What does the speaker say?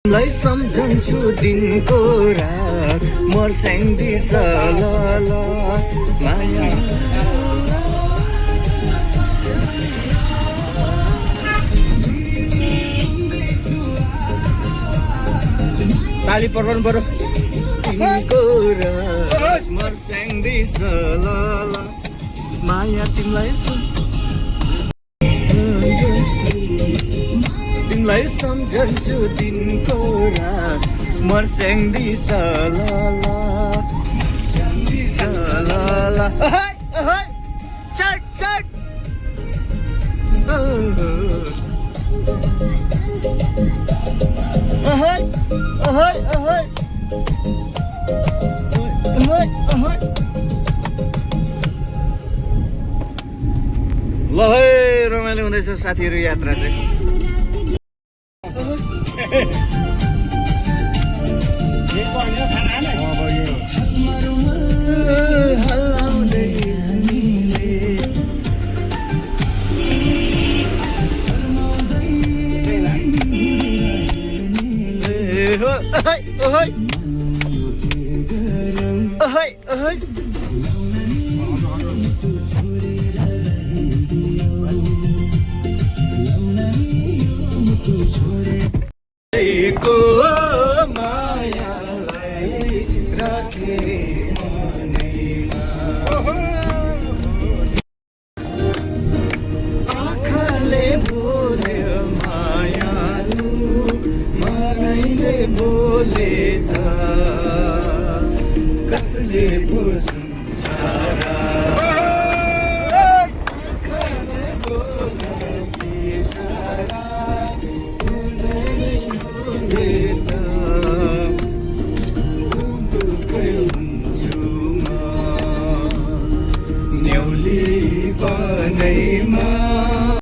लाई सम्झन्छु दिनको रात मर्स्याङ्दिछ ल ल माया ताली पर्नु पर्यो दिनको रात मर्स्याङ्दिछ ल ल माया तिमीलाई तिमीलाई सम्झन्छु दिनको रात मर्स्याङ्दिछ ल ल चट चट ल है रमाइलो हुँदैछ साथीहरू यात्रा चाहिँ मायालाई राखे मनैमा आँखाले बोल्यो मायालु मनैले बोले त कसले बुझ्छ र न्याउली बनैमा